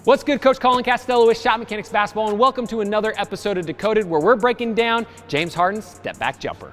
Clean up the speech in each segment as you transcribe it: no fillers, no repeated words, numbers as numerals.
What's good, Coach Colin Castello with Shotmechanics Basketball, and welcome to another episode of Decoded, where we're breaking down James Harden's Step Back Jumper.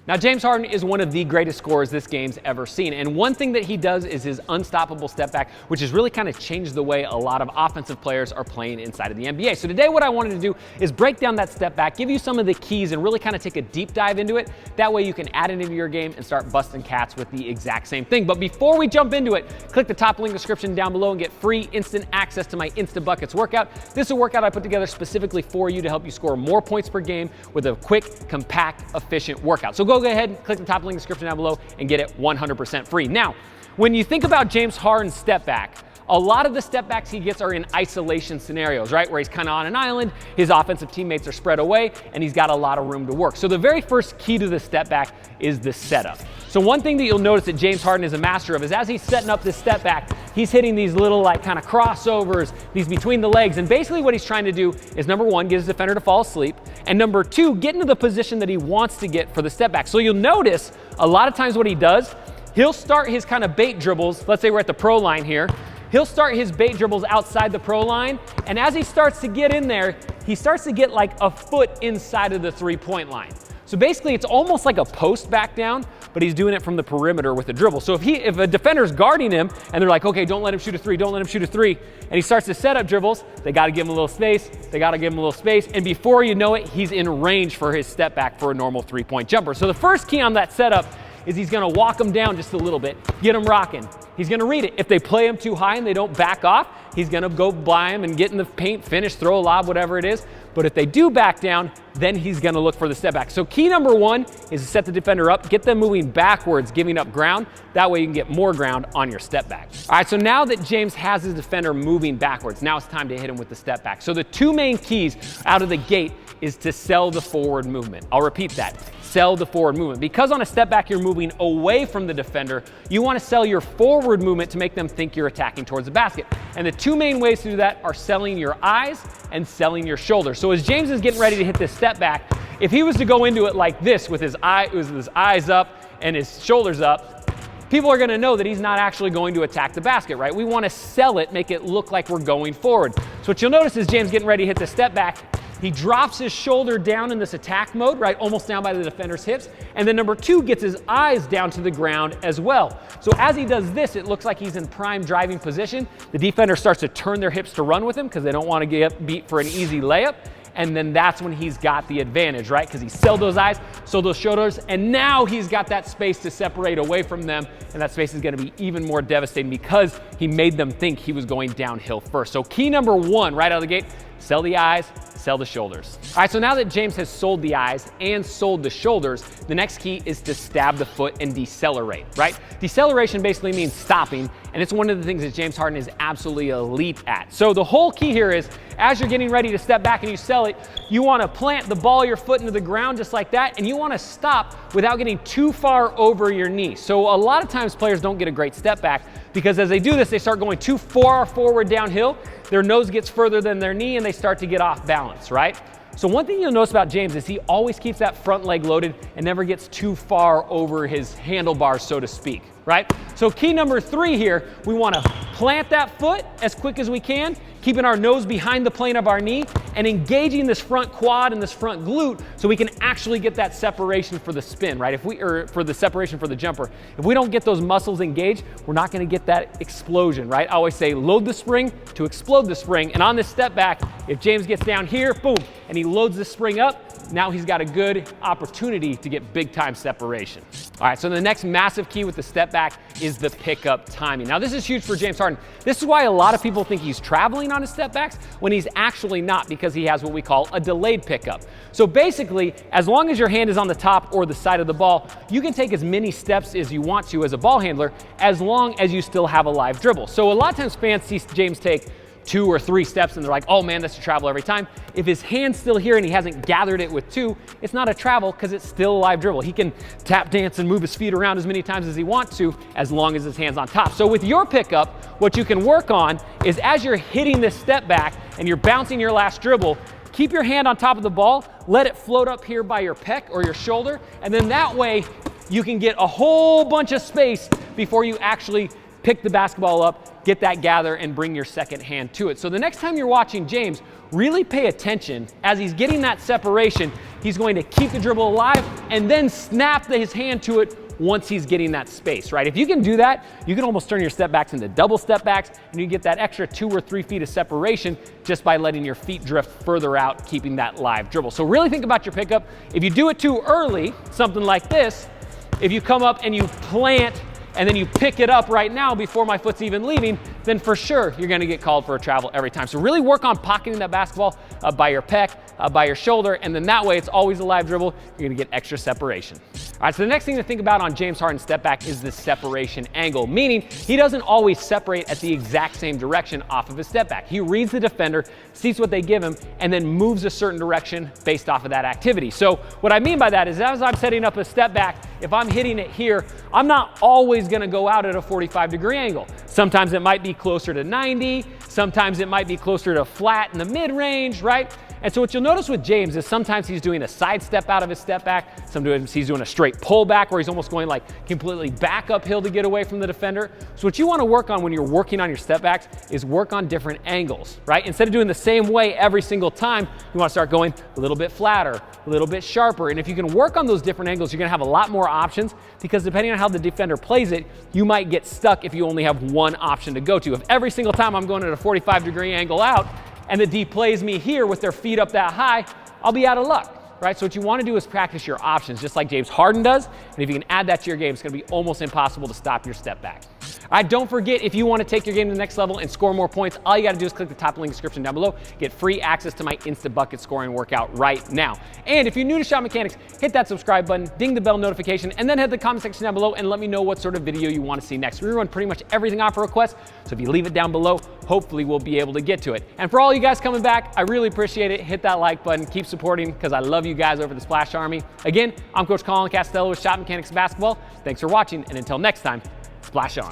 Now, James Harden is one of the greatest scorers this game's ever seen, and one thing that he does is his unstoppable step back, which has really kind of changed the way a lot of offensive players are playing inside of the NBA. So today what I wanted to do is break down that step back, give you some of the keys, and really kind of take a deep dive into it. That way you can add it into your game and start busting cats with the exact same thing. But before we jump into it, click the top link description down below and get free instant access to my Insta Buckets workout. This is a workout I put together specifically for you to help you score more points per game with a quick, compact, efficient workout. So go ahead and click the top link description down below and get it 100% free. Now, when you think about James Harden's step back, a lot of the step backs he gets are in isolation scenarios, right? Where he's kind of on an island, his offensive teammates are spread away, and he's got a lot of room to work. So the very first key to the step back is the setup. So one thing that you'll notice that James Harden is a master of is as he's setting up this step back, he's hitting these little like kind of crossovers, these between the legs. And basically what he's trying to do is, number one, get his defender to fall asleep. And number two, get into the position that he wants to get for the step back. So you'll notice a lot of times what he does, he'll start his kind of bait dribbles. Let's say we're at the pro line here. He'll start his bait dribbles outside the pro line, and as he starts to get in there, he starts to get like a foot inside of the three-point line. So basically it's almost like a post back down, but he's doing it from the perimeter with a dribble. So if a defender's guarding him and they're like, okay, don't let him shoot a three, don't let him shoot a three, and he starts to set up dribbles, they gotta give him a little space, and before you know it, he's in range for his step back for a normal three-point jumper. So the first key on that setup is he's gonna walk him down just a little bit, get him rocking. He's gonna read it. If they play him too high and they don't back off, he's gonna go by him and get in the paint, finish, throw a lob, whatever it is. But if they do back down, then he's gonna look for the step back. So key number one is to set the defender up, get them moving backwards, giving up ground. That way you can get more ground on your step back. All right, so now that James has his defender moving backwards, now it's time to hit him with the step back. So the two main keys out of the gate is to sell the forward movement. I'll repeat that. Sell the forward movement. Because on a step back, you're moving away from the defender, you want to sell your forward movement to make them think you're attacking towards the basket. And the two main ways to do that are selling your eyes and selling your shoulders. So as James is getting ready to hit this step back, if he was to go into it like this with his eyes up and his shoulders up, people are going to know that he's not actually going to attack the basket, right? We want to sell it, make it look like we're going forward. So what you'll notice is James getting ready to hit the step back, he drops his shoulder down in this attack mode, right? Almost down by the defender's hips. And then number two, gets his eyes down to the ground as well. So as he does this, it looks like he's in prime driving position. The defender starts to turn their hips to run with him because they don't want to get beat for an easy layup. And then that's when he's got the advantage, right? Because he sold those eyes, sold those shoulders, and now he's got that space to separate away from them, and that space is gonna be even more devastating because he made them think he was going downhill first. So key number one, right out of the gate, sell the eyes, sell the shoulders. All right, so now that James has sold the eyes and sold the shoulders, the next key is to stab the foot and decelerate, right? Deceleration basically means stopping, and it's one of the things that James Harden is absolutely elite at. So the whole key here is, as you're getting ready to step back and you sell it, you wanna plant the ball of your foot into the ground just like that, and you wanna stop without getting too far over your knee. So a lot of times players don't get a great step back because as they do this, they start going too far forward downhill, their nose gets further than their knee, and they start to get off balance, right? So one thing you'll notice about James is he always keeps that front leg loaded and never gets too far over his handlebars, so to speak, right? So key number three here, we want to plant that foot as quick as we can, keeping our nose behind the plane of our knee and engaging this front quad and this front glute so we can actually get that separation for the spin, right? For the separation for the jumper. If we don't get those muscles engaged, we're not going to get that explosion, right? I always say load the spring to explode the spring. And on this step back, if James gets down here, boom, and he loads the spring up, now he's got a good opportunity to get big time separation. All right, so the next massive key with the step back is the pickup timing. Now this is huge for James Harden. This is why a lot of people think he's traveling on his step backs when he's actually not, because he has what we call a delayed pickup. So basically, as long as your hand is on the top or the side of the ball, you can take as many steps as you want to as a ball handler, as long as you still have a live dribble. So a lot of times fans see James take 2 or 3 steps and they're like, oh man, that's a travel every time. If his hand's still here and he hasn't gathered it with 2, it's not a travel because it's still a live dribble. He can tap dance and move his feet around as many times as he wants to, as long as his hand's on top. So with your pickup, what you can work on is as you're hitting this step back and you're bouncing your last dribble, keep your hand on top of the ball, let it float up here by your pec or your shoulder, and then that way you can get a whole bunch of space before you actually pick the basketball up, get that gather, and bring your second hand to it. So the next time you're watching James, really pay attention. As he's getting that separation, he's going to keep the dribble alive and then snap his hand to it once he's getting that space, right? If you can do that, you can almost turn your step backs into double step backs, and you get that extra 2 or 3 feet of separation just by letting your feet drift further out, keeping that live dribble. So really think about your pickup. If you do it too early, something like this, if you come up and you plant and then you pick it up right now before my foot's even leaving, then for sure you're gonna get called for a travel every time. So really work on pocketing that basketball by your pec, by your shoulder, and then that way it's always a live dribble. You're gonna get extra separation. All right, so the next thing to think about on James Harden step back is the separation angle, meaning he doesn't always separate at the exact same direction off of his step back. He reads the defender, sees what they give him, and then moves a certain direction based off of that activity. So what I mean by that is as I'm setting up a step back, if I'm hitting it here, I'm not always gonna go out at a 45-degree angle. Sometimes it might be closer to 90, sometimes it might be closer to flat in the mid-range, right? And so what you'll notice with James is sometimes he's doing a side step out of his step back, sometimes he's doing a straight pull back where he's almost going like completely back uphill to get away from the defender. So what you wanna work on when you're working on your step backs is work on different angles, right? Instead of doing the same way every single time, you wanna start going a little bit flatter, a little bit sharper. And if you can work on those different angles, you're gonna have a lot more options, because depending on how the defender plays it, you might get stuck if you only have one option to go to. If every single time I'm going at a 45-degree angle out, and the D plays me here with their feet up that high, I'll be out of luck, right? So what you want to do is practice your options, just like James Harden does. And if you can add that to your game, it's going to be almost impossible to stop your step back. All right, don't forget, if you want to take your game to the next level and score more points, all you got to do is click the top link description down below. Get free access to my Instant Bucket scoring workout right now. And if you're new to Shotmechanics, hit that subscribe button, ding the bell notification, and then hit the comment section down below and let me know what sort of video you want to see next. We run pretty much everything off a request, so if you leave it down below, hopefully we'll be able to get to it. And for all you guys coming back, I really appreciate it. Hit that like button, keep supporting, because I love you guys over the Splash Army. Again, I'm Coach Colin Castello with Shotmechanics Basketball. Thanks for watching, and until next time, splash on.